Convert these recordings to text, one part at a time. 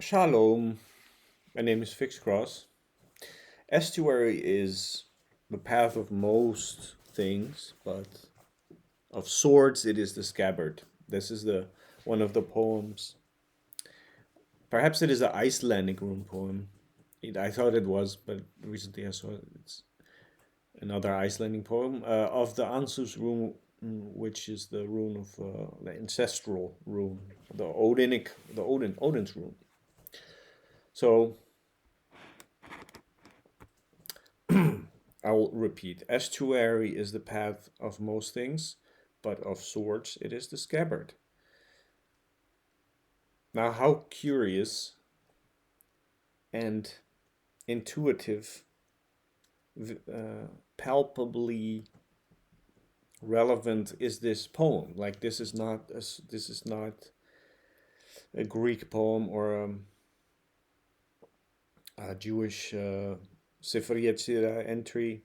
Shalom, my name is Fixed Cross. Estuary is the path of most things, but of swords it is the scabbard. This is the one of the poems. Perhaps it is an Icelandic rune poem. I thought it was, but recently I saw it's another Icelandic poem of the ANSUZ rune, which is the rune of the ancestral rune, the Odin's rune. So I'll repeat. Estuary is the path of most things, but of swords it is the scabbard. Now, how curious and intuitive, palpably relevant is this poem? Like this is not a Greek poem or a Jewish Sefer Yetzirah entry.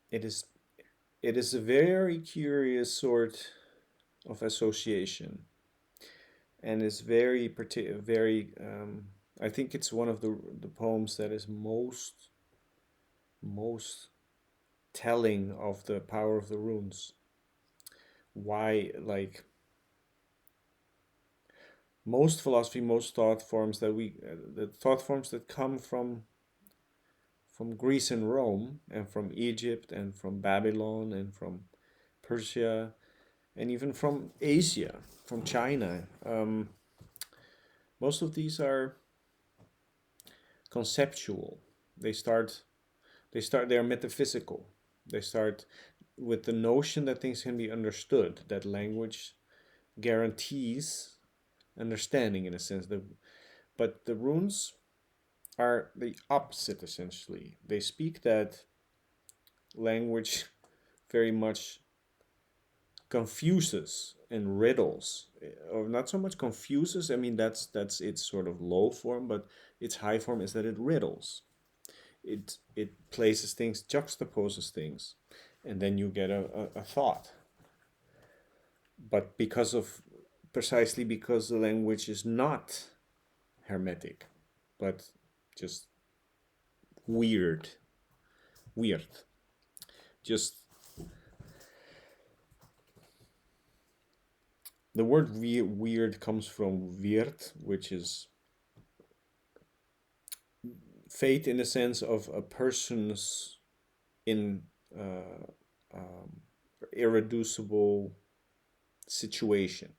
It is a very curious sort of association, and is very. I think it's one of the poems that is most telling of the power of the runes. Why, like most philosophy, most thought forms the thought forms that come from Greece and Rome, and from Egypt, and from Babylon, and from Persia, and even from Asia, from China. Most of these are conceptual. They start. They are metaphysical. They start with the notion that things can be understood. That language guarantees understanding in a sense. But the runes are the opposite essentially. They speak that language very much confuses and riddles, or not so much confuses. I mean that's its sort of low form, but its high form is that it riddles. It places things, juxtaposes things, and then you get a thought. But precisely because the language is not hermetic, but just weird, weird. Just the word weird comes from weird, which is fate in the sense of a person's in irreducible situation.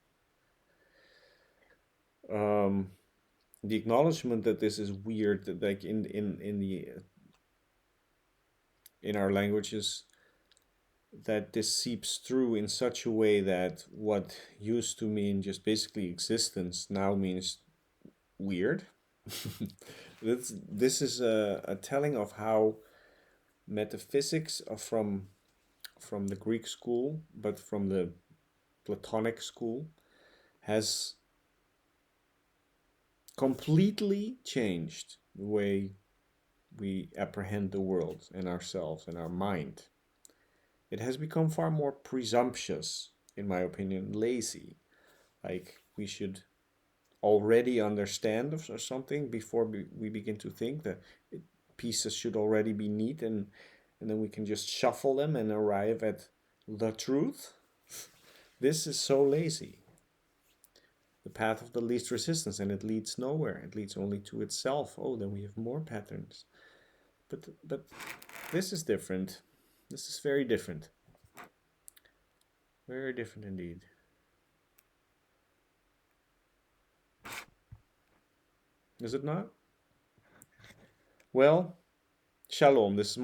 The acknowledgement that this is weird, that like in our languages, that this seeps through in such a way that what used to mean just basically existence now means weird. This is a telling of how metaphysics from the Greek school, but from the Platonic school, has completely changed the way we apprehend the world and ourselves and our mind. It has become far more presumptuous, in my opinion, lazy. Like we should already understand or something before we begin to think that pieces should already be neat, and then we can just shuffle them and arrive at the truth. This is so lazy. The path of the least resistance, and it leads nowhere. It leads only to itself. Oh, then we have more patterns. But this is different. This is very different. Very different indeed. Is it not? Well, shalom. This is